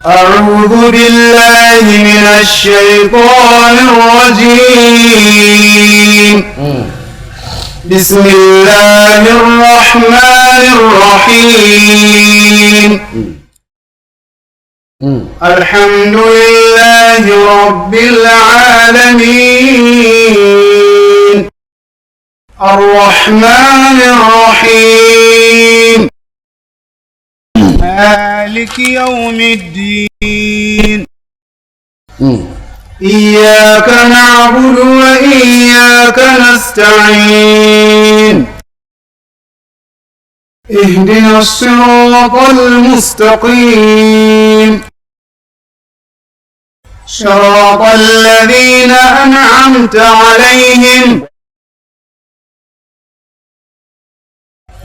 أعوذ بالله من الشيطان الرجيم. بسم الله الرحمن الرحيم. الحمد لله رب العالمين الرحمن الرحيم مالك يوم الدين إياك نعبد وإياك نستعين اهدنا الصراط المستقيم صراط الذين أنعمت عليهم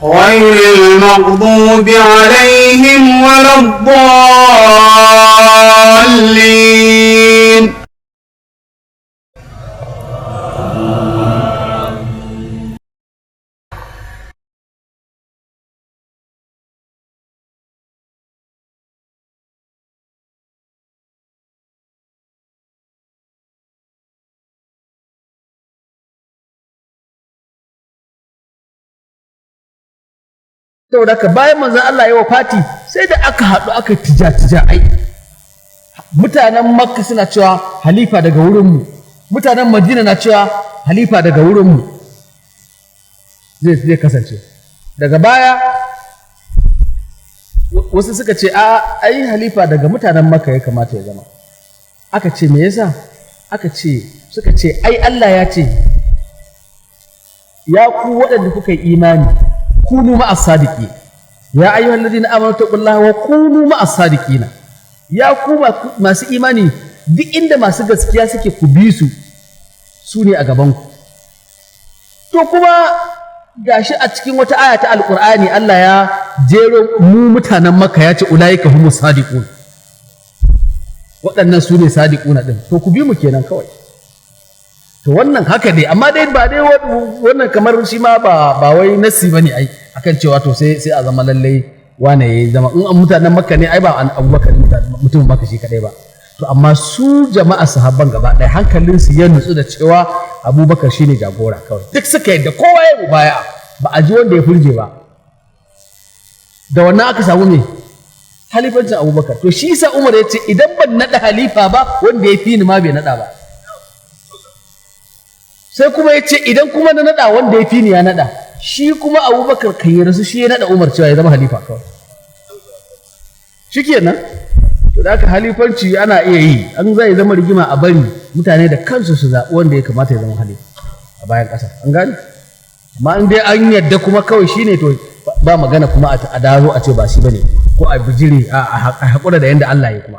غير المغضوب عليهم ولا الضالين. saboda haka bayan manzon Allah ya wafati sai da aka haɗu aka tija ai mutanen Makka suna cewa halifa daga wurinmu, mutanen Madina na cewa halifa daga wurinmu zai kasance. Daga baya wasu suka ce ai halifa daga mutanen Makka ya kamata ya zama. Aka ce me yasa? Suka ce ai Allah ya ce ya ku waɗanda kuka yi imani kunu ma'as sadiqin ya ayyuhal ladina amanu taqullaha wa kunu ma'as sadiqina, ya ku masu imani duk inda masu gaskiya suke ku bi su ne a gaban ku. To kuma gashi a cikin wata aya ta alqur'ani Allah ya jero mu mutanen Makka ya ce ulaika humus sadiqun, waɗannan su ne sadiquna din, to ku bi mu kenan kawai. To wannan haka dai, amma dai ba dai wannan kamar shi ma ba wai nassi bane ai akan cewa to sai a zama lallai wane ya zama in mutanen Makka ne ai ba Abubakar mutumin Makka shi kadai ba. To amma su jama'a sahabban gaba ɗaya hankalinsu ya nutsu da cewa Abubakar shine jagora kawai, duk suka yadda kowa ya mubaya, ba a ji wanda ya furje ba. Da wannan aka samu me halifancin Abubakar. To shi yasa Umar ya ce idan ban naɗa halifa ba wanda ya fi ni ma bai naɗa ba. Sai kuma ya ce idan kuma na naɗa wanda ya fi ni ya naɗa, shi kuma Abubakar kan yi rasu shi ya naɗa Umar cewa ya zama halifa kawai. Shi kenan, to da haka halifanci ana iya yi, an zai zama rigima a bari mutane da kansu su zaɓi wanda ya kamata ya zama halifa a bayan ƙasa, an gane? Amma in dai an yadda kuma kawai shi ne to ba magana kuma a dawo a ce ba shi ba ne, ko a bijire a haƙura da yadda Allah ya kuma.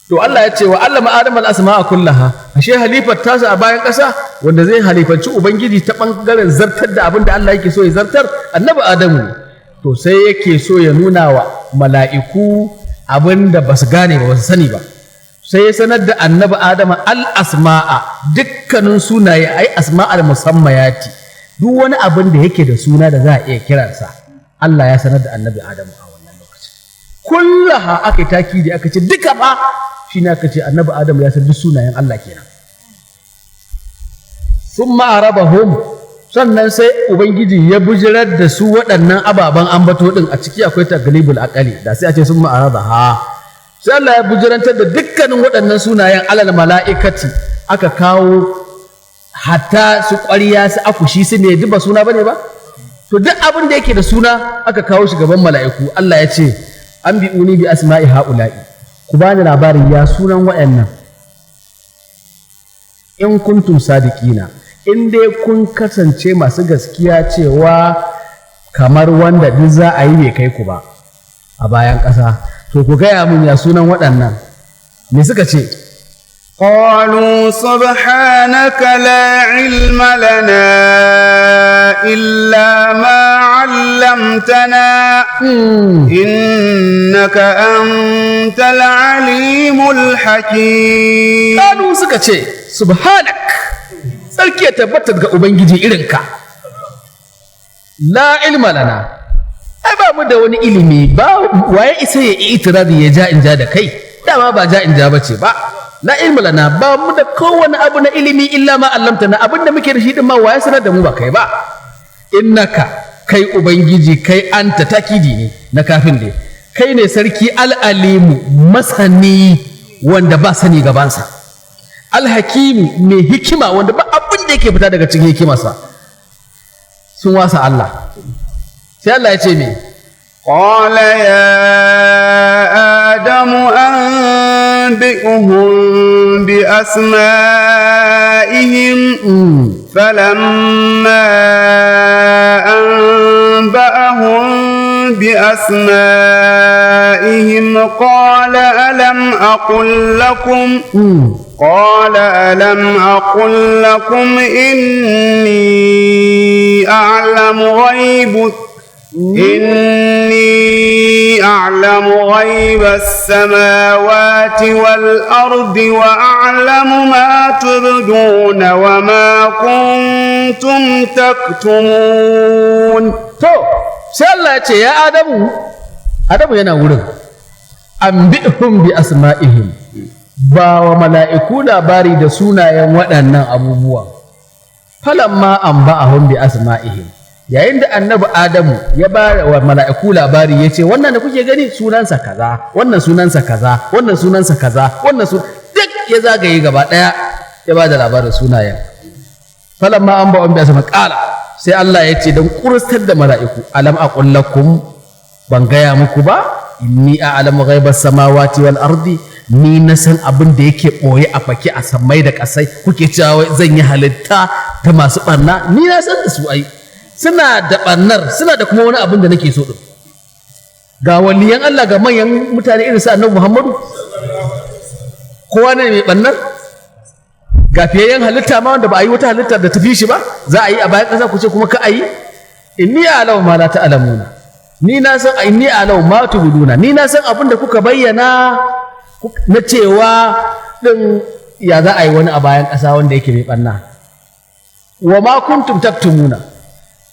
To Allah ya ce wa allama Adam al-asma'a kullaha, ashe halifar tasa a bayan ƙasa wanda zai halifanci Ubangiji ta ɓangaren zartar da abin da Allah yake so ya zartar, annabi Adamu. To sai yake so ya nuna wa mala'iku abin da ba su gane ba su sani ba. Sai ya sanar da annabi Adamu al-asma'a, dukkanin sunaye ai asma'al musammayati, duk wani abin da yake da suna da za a iya kiransa, Allah ya sanar da annabi Adamu a wannan lokacin. Kullaha aka yi takidi aka ce duka ba, shi ne aka ce annabi Adamu ya san duk sunayen Allah kenan. Summa arabahum, sannan sai Ubangiji ya bujirar da su waɗannan ababen ambato ɗin, a ciki akwai taglibul aqali, da sai a ce summa arabaha. Sai Allah ya bujirantar da dukkanin waɗannan sunayen alal mala'ikati, aka kawo hatta su ƙwariya su akushi su ne duk ba suna bane ba? To duk abin da yake da suna aka kawo shi gaban mala'iku. Allah ya ce an bi'uni bi asma'i ha'ula'i, ku bani labarin ya sunan waɗannan in kuntum sadiqina, in dai kun kasance masu gaskiya cewa kamar wanda duk za a yi bai kai ku ba a bayan ƙasa, to ku gaya mun ya sunan waɗannan. Me suka ce? قالوا سبحانك لا علم لنا إلا ما علمتنا إنك أنت العليم الحكيم. قالوا سكتي سبحانك sarki ya tabbata ga ubangiji irinka la ilma lana ai ba mu da wani ilimi ba, waye isa ya yi itirazi ya ja in ja da kai, dama ba ja in ja bace ba. La ilma lana, ba mu da kowane abu na ilimi illa ma allamtana, abinda muke da shi din ma waye sanar da mu ba kai ba. Innaka kai ubangiji kai anta takidi ne na kafin dai, kai ne sarki al'alimu masani wanda ba sani gabansa, alhakimu mai hikima wanda ba abin da yake fita daga cikin hikimarsa. Sun wasa Allah sai Allah ya ce me, قال يا آدم أنبئهم بأسمائهم فلما أنبأهم بأسمائهم قال ألم أقل لكم إني أعلم غيب السماوات والأرض وأعلم ما تبدون وما كنتم تكتمون. to sai Allah ya ce ya Adamu yana wurin, anbi'hum bi asma'ihim, ba wa mala'iku labari da sunayen waɗannan abubuwa. Falamma anba'ahum bi asma'ihim, yayin da annabi Adamu ya ba wa mala'iku labari ya ce wannan da kuke gani sunansa kaza, wannan sunansa kaza, wannan sunansa kaza, duk ya zagaye gaba ɗaya ya ba da labarin sunayen. Falamma anba'ahum bi asma'ihim qala, sai Allah ya ce don kurustar da mala'iku, alam aqul lakum, ban gaya muku ba, inni a'lamu ghaibas samawati wal ardi, ni na san abin da yake ɓoye a fake a sammai da ƙasai. Kuke cewa zan yi halitta ta masu ɓarna, ni na san da su ai, suna da ɓarnar, suna da kuma wani abin da nake so ɗin. Ga waliyan Allah, ga manyan mutane irin su annabi Muhammadu, kowa ne mai ɓarnar. Ga fiyayyen halitta ma wanda ba a yi wata halittar da tafi shi ba, za a yi a bayan ƙasa ku ce kuma ka a yi. Inni a'lamu ma la ta'lamuna, ni na san inni a'lamu ma tubduna, ni na san abin da kuka bayyana na cewa din ya za a yi wani a bayan ƙasa wanda yake mai ɓanna. Wa ma kuntum taktumuna,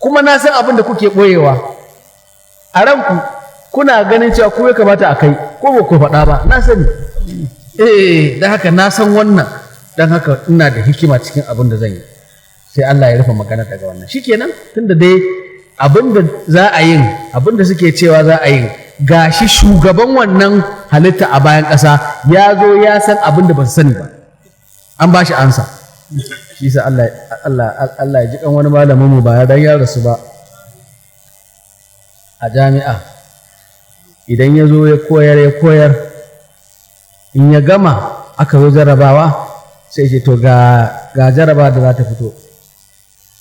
kuma na san abin da kuke ɓoyewa a ranku, kuna ganin cewa ku ya kamata a kai ko ba ku faɗa ba, na sani. Dan haka na san wannan, dan haka ina da hikima cikin abin da zan yi. Sai Allah ya rufe magana daga wannan. Shikenan, tunda dai abin da za a yin, abin da suke cewa za a yin, gashi shugaban wannan halitta a bayan ƙasa ya zo ya san abin da ba su sani ba, an ba shi ansa. Shi sa Allah ya ji kan wani malamin mu ba dan ya rasu ba, a jami'a idan ya zo ya koyar in ya gama aka zo jarabawa sai ce to ga jaraba da za ta fito,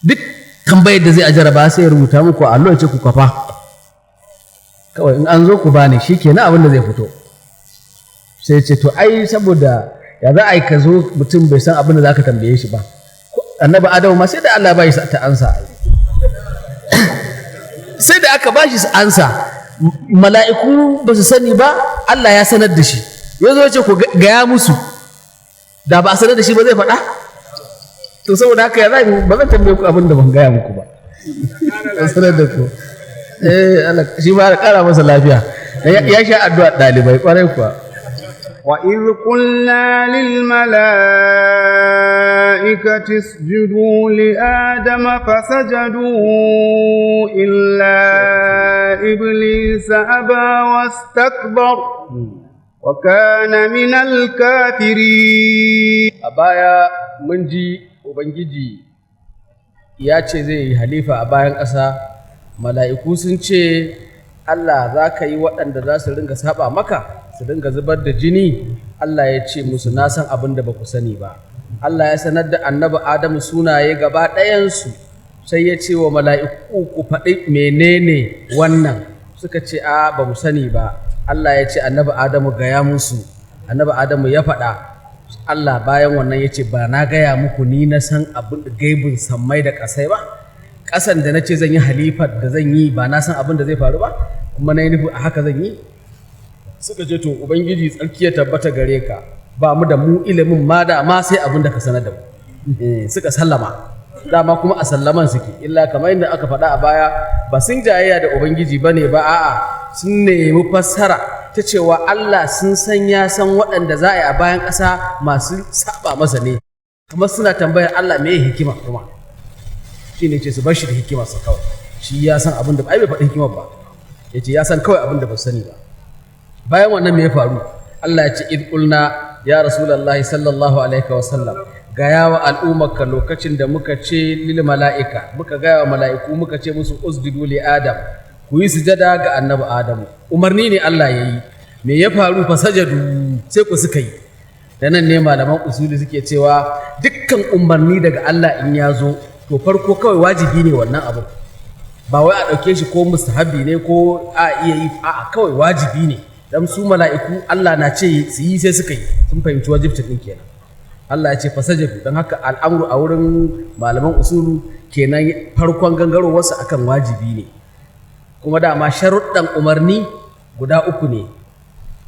duk tambayar da zai a jaraba sai ya rubuta muku a allo ya ce ku kafa kawai, in an zo ku bani shi kenan abin da zai fito. Sai ce to ai saboda ya za a yi ka zo mutum bai san abin da za ka tambaye shi ba. Annabi Adamu ma sai da Allah ba shi ta ansa, sai da aka ba shi ansa, mala'iku ba su sani ba, Allah ya sanar da shi, ya zo ce ku gaya musu, da ba a sanar da shi ba zai faɗa. To saboda haka ya za ba zan tambaye ku abin da ban gaya muku ba, ban sanar da ku. Allah shi ma ƙara masa lafiya, ya sha addu'a ɗalibai ƙwarai kuwa. وإذ قلنا للملائكة اسجدوا لآدم فسجدوا إلا إبليس أبى واستكبر وكان من الكافرين. أبايا منجي وبنجي ya ce zai yi halifa a bayan ƙasa, mala'iku sun ce Allah za ka yi waɗanda za su ringa saba maka, su dinga zubar da jini. Allah ya ce musu na san abin da ba ku sani ba. Allah ya sanar da annabi Adamu sunaye gaba ɗayansu, sai ya ce wa mala'iku ku faɗi menene wannan, suka ce a ba mu sani ba. Allah ya ce annabi Adamu gaya musu, annabi Adamu ya faɗa. Allah bayan wannan ya ce ba na gaya muku ni na san abin gaibin sammai da ƙasai ba, ƙasan da na ce zan yi halifar da zan yi ba na san abin da zai faru ba, kuma na yi nufi a haka zan yi. Suka ce to Ubangiji tsarki ya tabbata gare ka, ba mu da mu ilimin ma da ma sai abin da ka sanar da mu. Suka sallama. dama kuma a sallaman suke illa kamar yadda aka faɗa a baya ba sun jayayya da ubangiji bane ba a'a sun nemi fassara ta cewa Allah sun san ya san waɗanda za a yi a bayan ƙasa masu saba masa ne kamar suna tambayar Allah me hikima kuma shi ne ce su bar shi da hikimarsa kawai shi ya san abin da bai faɗi hikimar ba ya ce ya san kawai abin da ba sani ba bayan wannan me ya faru Allah ya ce id qulna ya rasulullahi sallallahu alaihi wa sallam gaya wa al'ummarka lokacin da muka ce lil mala'ika muka gaya wa mala'iku muka ce musu usjudu li adam ku yi sujada ga annabi adamu umarni ne Allah ya yi me ya faru fa sajadu sai ku suka yi da nan ne malaman usuli suke cewa dukkan umarni daga Allah in ya zo to farko kawai wajibi ne wannan abu ba wai a ɗauke shi ko mustahabi ne ko a iya yi a kawai wajibi ne dan su mala'iku Allah na ce su yi sai suka yi sun fahimci wajibcin din kenan Allah ya ce fasajadu don haka al'amuru a wurin malaman usulu kenan farkon gangarowarsa akan wajibi ne kuma dama sharuɗan umarni guda uku ne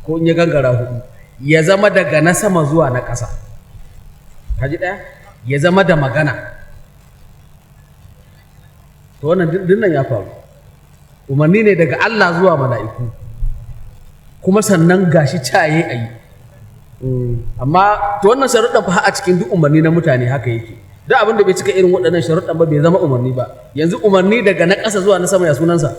ko in ya gangara hudu ya zama daga na sama zuwa na ƙasa kaji ɗaya ya zama da magana to wannan dinnan ya faru umarni ne daga Allah zuwa mala'iku kuma sannan gashi caye a yi amma to wannan sharuɗan fa a cikin duk umarni na mutane haka yake duk abin da bai cika irin waɗannan sharuɗan ba bai zama umarni ba yanzu umarni daga na ƙasa zuwa na sama ya sunansa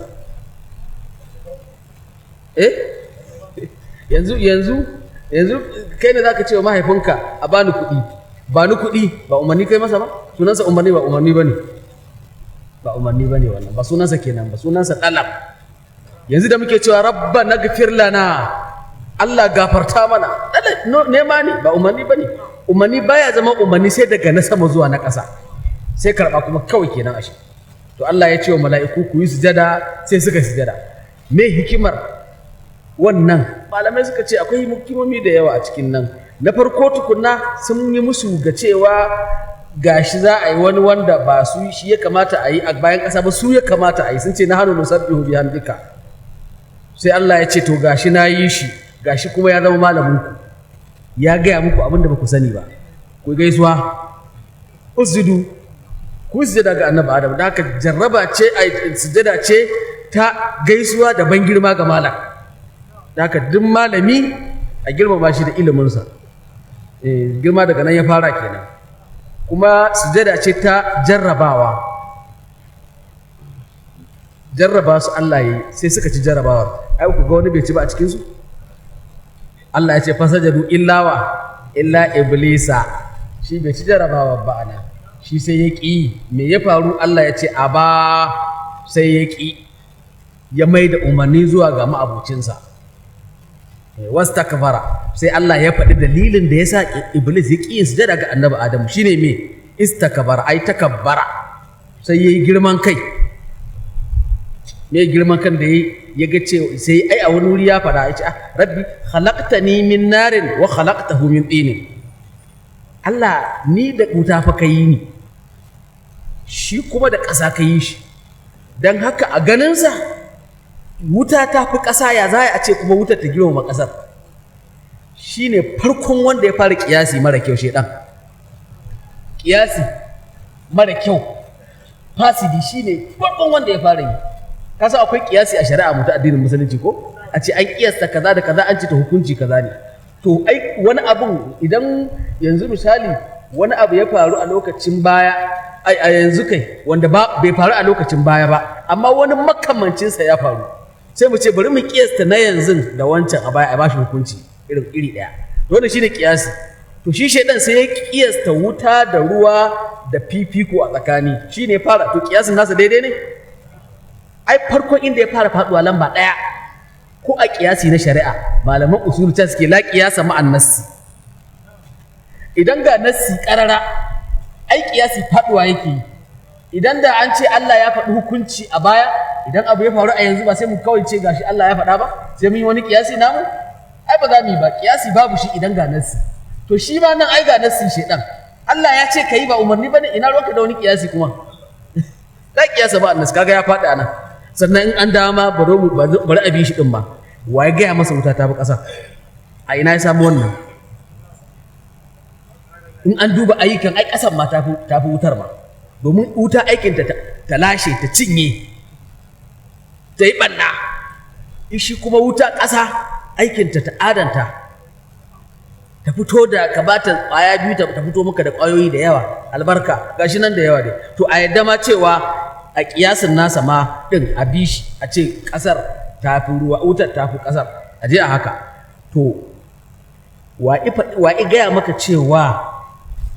yanzu kai ne zaka ce wa mahaifinka a bani kuɗi ba umarni kai masa ba sunansa umarni ba umarni bane ba umarni bane wannan ba sunansa kenan ba sunansa talab yanzu da muke cewa rabbana ghfir lana Allah gafarta mana nema ne ba umarni bane umarni baya zama umarni sai daga na sama zuwa na ƙasa sai karɓa kuma kawai kenan ashe to Allah ya ce wa mala'iku ku yi sujada sai suka sujada me hikimar wannan malamai suka ce akwai hikimomi da yawa a cikin nan na farko tukunna sun yi musu ga cewa gashi za a yi wani wanda ba su shi ya kamata a yi a bayan ƙasa ba su ya kamata a yi sun ce na hannu nusabbihu bihamdika sai Allah ya ce to gashi na yi shi gashi kuma ya zama malamin ku ya gaya muku abin da ba ku sani ba ku gaisuwa usjudu ku sujada ga annabi Adam da haka jarraba ce sujada ce ta gaisuwa da ban girma ga malam da haka duk malami a girmama shi da iliminsa girma daga nan ya fara kenan kuma sujada ce ta jarrabawa jarraba su Allah yi sai suka ci jarrabawar ai ku ga wani bai ci ba a cikinsu Allah ya ce fasajadu illa iblisa shi bai ci jarrabawar ba ana shi sai ya ƙi me ya faru Allah ya ce a ba sai ya ƙi ya mai da umarni zuwa ga ma'abucinsa wastakbara sai Allah ya faɗi dalilin da ya sa iblis ya ƙi yin sujada ga annabi Adamu shine me istakbara ai takabbara sai yayi girman kai me girman kan da ya ga ce sai ai a wani wuri ya faɗa ya ce rabbi khalaqtani min narin wa khalaqtahu min tin Allah ni da wuta fa kai ni shi kuma da ƙasa ka yi shi don haka a ganinsa wuta ta fi ƙasa ya za a ce kuma wutar ta girmama ƙasar shi ne farkon wanda ya fara ƙiyasi mara kyau shaidan ƙiyasi mara kyau fasidi shi ne farkon wanda ya fara yi kasa akwai ƙiyasi a shari'a mutu addinin musulunci ko a ce an ƙiyasta kaza da kaza an ce ta hukunci kaza ne to ai wani abun idan yanzu misali wani abu ya faru a lokacin baya a yanzu kai wanda bai faru a lokacin baya ba amma wani makamancinsa ya faru sai mu ce bari mu kiyasta na yanzu da wancan a baya a bashi hukunci iri ɗaya wannan shine kiyasi to shi shaidan sai ya kiyasta wuta da ruwa da fifiko a tsakani shine fara to kiyasin nasa daidai ne ai farkon inda ya fara faduwa lamba ɗaya ko a kiyasi na shari'a malaman usul ta suke la kiyasa ma'an nassi idan ga nassi karara ai kiyasi faduwa yake idan da an ce Allah ya faɗi hukunci a baya idan abu ya faru a yanzu ba sai mu kawai ce gashi Allah ya faɗa ba sai mun yi wani kiyasi namu ai ba za mu yi ba kiyasi babu shi idan ga nassi to shi ma nan ai ga nassin shedan Allah ya ce kai ba umarni bane ina roka da wani kiyasi kuma la kiyasa ba annas kaga ya faɗi anan sannan in an dama bari a bi shi din ma waye gaya masa wuta ta fi ƙasa a ina ya samu wannan in an duba ayyukan ai ƙasan ma ta fi wutar ma domin wuta aikinta ta lashe ta cinye ta yi ɓanna, shi kuma wuta ƙasa aikinta ta adanta ta fito da ka ba ta ƙwaya biyu ta fito maka da ƙwayoyi da yawa albarka gashi nan da yawa dai. To a yadda ma cewa a ƙiyasin nasa ma ɗin a bishi a ce ƙasar ta fi ruwa wutar ta fi ƙasar a je a haka. To wa gaya maka cewa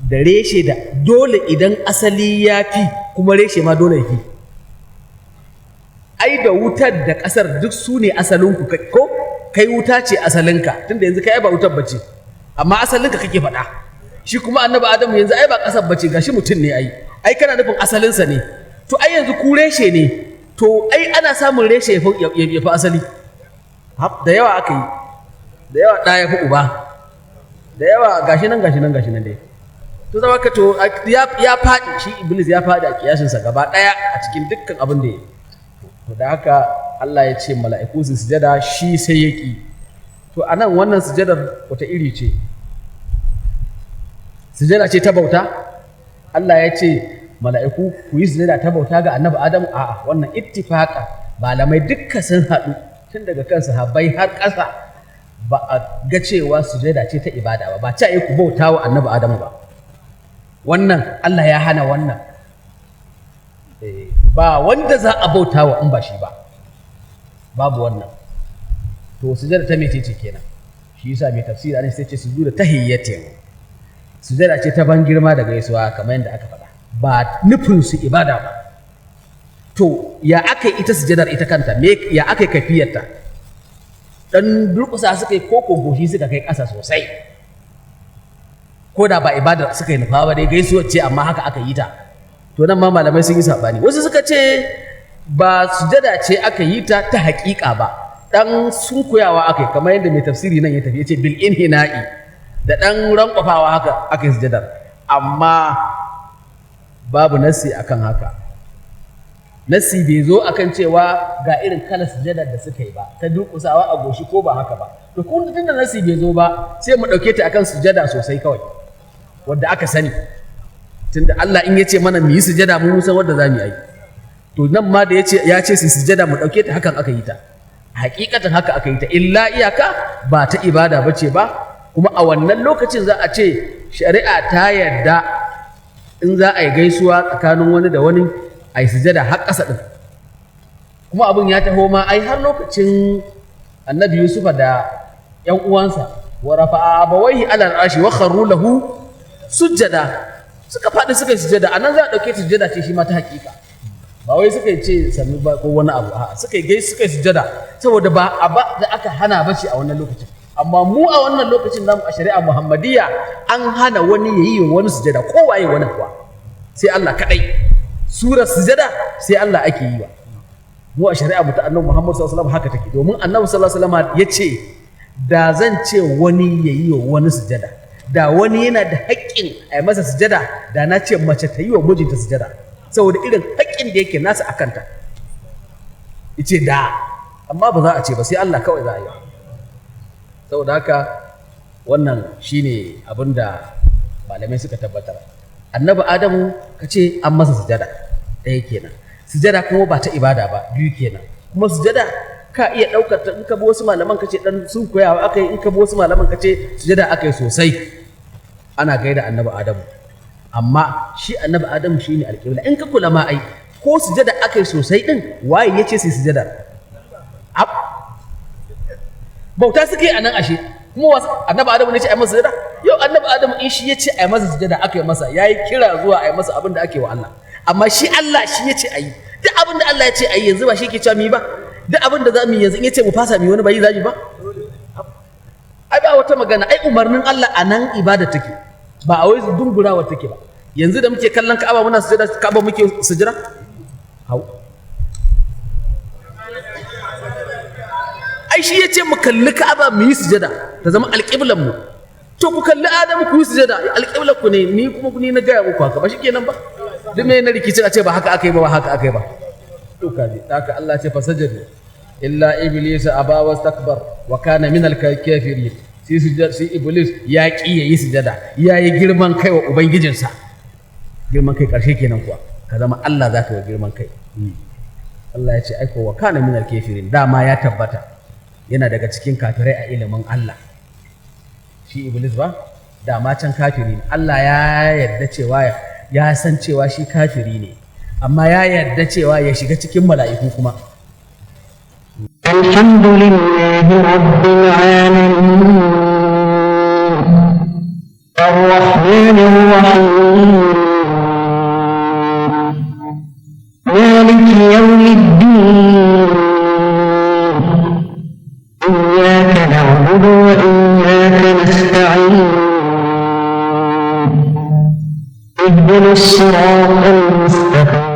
da reshe da dole idan asali ya fi kuma reshe ma dole ya fi? Ai da wutar da ƙasar duk su ne asalinku, ko kai wuta ce asalinka, tunda yanzu kai ba wutar bace amma asalinka kake faɗa. Shi kuma annabi Adamu yanzu ai ba ƙasar bace, gashi mutum ne ai kana nufin asalinsa ne. To ai yanzu ku reshe ne, to ai ana samun reshe ya fi asali. Da yawa aka yi, da yawa ɗaya ya fi uba, da yawa gashi nan dai. To zama ka to ya faɗi, shi Iblis ya faɗi a kiyashinsa gaba ɗaya a cikin dukkan abin da ya yi. To da haka Allah ya ce mala'iku su sujada, shi sai ya ƙi. To a nan wannan sujadar wata iri ce? Sujada ce ta bauta? Allah ya ce mala'iku ku yi sujada ta bauta ga annabi Adamu? A'a, wannan ittifaqa malamai dukka sun haɗu tun daga kan sahabbai har ƙasa ba a ga cewa sujada ce ta ibada ba ta yi ku bauta wa annabi Adamu ba. Wannan Allah ya hana wannan. Ba wanda za a bauta wa in ba shi ba, babu wannan. To sujada ta mece ce kenan? Shi yasa mai tafsiri ne sai ce sujuda tahiyyatin, sujada ce ta ban girma da gaisuwa kamar yadda aka faɗa, ba nufin su ibada ba. To ya aka yi ita sujadar ita kanta, ya aka yi kafiyarta? Dan durƙusa suka yi ko goshi suka kai ƙasa sosai, ko da ba ibada suka yi nufa ba dai gaisuwa ce amma haka aka yi ta. To nan ma malamai sun yi saɓani, wasu suka ce ba sujada ce aka yi ta haƙiƙa ba, ɗan sunkuyawa aka yi kamar yadda mai tafsiri nan ya tafi ya ce bil inhina'i, da ɗan rankwafawa haka aka yi sujadar, amma babu nassi akan haka. Nassi bai zo akan cewa ga irin kalar sujadar da suka yi ba, ta durƙusawa a goshi ko ba haka ba. To kun tunda nassi bai zo ba sai mu ɗauke ta akan sujada sosai kawai wadda aka sani, tunda Allah in ya ce mana mu yi sujada mu san wadda za mu yi. To nan ma da ya ce su sujada mu ɗauke ta hakan aka yi ta, hakikatan haka aka yi ta, illa iyaka ba ta ibada ba ce ba. Kuma a wannan lokacin za a ce shari'a ta yarda in za a yi gaisuwa tsakanin wani da wani a yi sujada har ƙasa ɗin. Kuma abin ya taho ma ai har lokacin annabi Yusufa da ‘yan uwansa, wa rafa'a abawaihi alal arshi wa kharru lahu sujjada, suka faɗi suka yi sujjada. A nan za a ɗauke sujjada ce shi ma ta hakika, ba wai suka yi ce sannu ba ko wani abu, a'a suka yi sujjada saboda ba a ba da aka hana ba ce a wannan lokacin. Amma mu a wannan lokacin namu a shari'a Muhammadiyya an hana wani ya yi wa wani sujjada, ko waye wani kuwa, sai Allah kaɗai. Surar sujjada sai Allah ake yi wa. Mu a shari'a mu ta annabi Muhammad sallallahu alaihi wasallam haka take, domin annabi sallallahu alaihi wasallam ya ce da zan ce wani ya yi wa wani sujjada, da wani yana da haƙƙin a yi masa sujada, da na ce mace ta yi wa mijinta sujada saboda irin haƙƙin da yake nasa a kanta. Ice da, amma ba za a ce ba, sai Allah kawai za a yi. Saboda haka wannan shine abin da malamai suka tabbatar. Annabi Adamu ka ce an masa sujada, ɗaya kenan. Sujada kuma ba ta ibada ba, biyu kenan. Kuma sujada ka iya ɗaukar ta, in ka bi wasu malaman ka ce ɗan sun koyawa aka yi, in ka bi wasu malaman ka ce sujada aka yi sosai. Ana gaida annabi Adamu, amma shi annabi Adamu shine alƙibla. In ka kula ma ai ko sujada aka yi sosai ɗin, waye ya ce sai sujada? Bauta suke a nan ashe, kuma annabi Adamu ne ce a yi masa sujada? Yau annabi Adamu in shi ya ce a yi masa sujada aka yi masa, ya yi kira zuwa a yi masa abin da ake wa Allah. Amma shi Allah shi ya ce a yi, duk abin da Allah ya ce a yi yanzu ba shi ke cewa mu yi ba. Duk abin da za mu yi yanzu in ya ce mu fasa mu wani bai za mu ba? Ai ba wata magana, ai umarnin Allah a nan ibada take, ba a wai dungurawa take ba. Yanzu da muke kallon Ka'aba muna sujada, Ka'aba muke sujada? Hau. Ai shi ya ce mu kalli Ka'aba mu yi sujada ta zama alƙiblan mu. To ku kalli Adamu ku yi sujada, alƙiblan ku ne, ni kuma ni na gaya muku haka, ba shi kenan ba? Duk me na rikicin a ce ba haka aka yi ba, ba haka aka yi ba. To kaji, haka Allah ce fasajadu illa iblis aba wastakbar wa kana minal kafirin. Sai iblis ya ki yayi sujada, yayi girman kai wa ubangijinsa. Girman kai karshe kenan kuwa. ka zama Allah za ka yi girman kai. Allah ya ce aiko wa kana minal kafirin, dama ya tabbata yana daga cikin kafirai a ilimin Allah. Shi Iblis ba dama can kafiri ne. Allah ya yarda cewa ya san cewa shi kafiri ne, amma ya yarda cewa ya shiga cikin mala'iku kuma. Alhamdulillahi rabbil alamin arrahmanir rahim maliki yawmiddin iyyaka na'budu wa iyyaka nasta'in ihdinas siratal mustaqim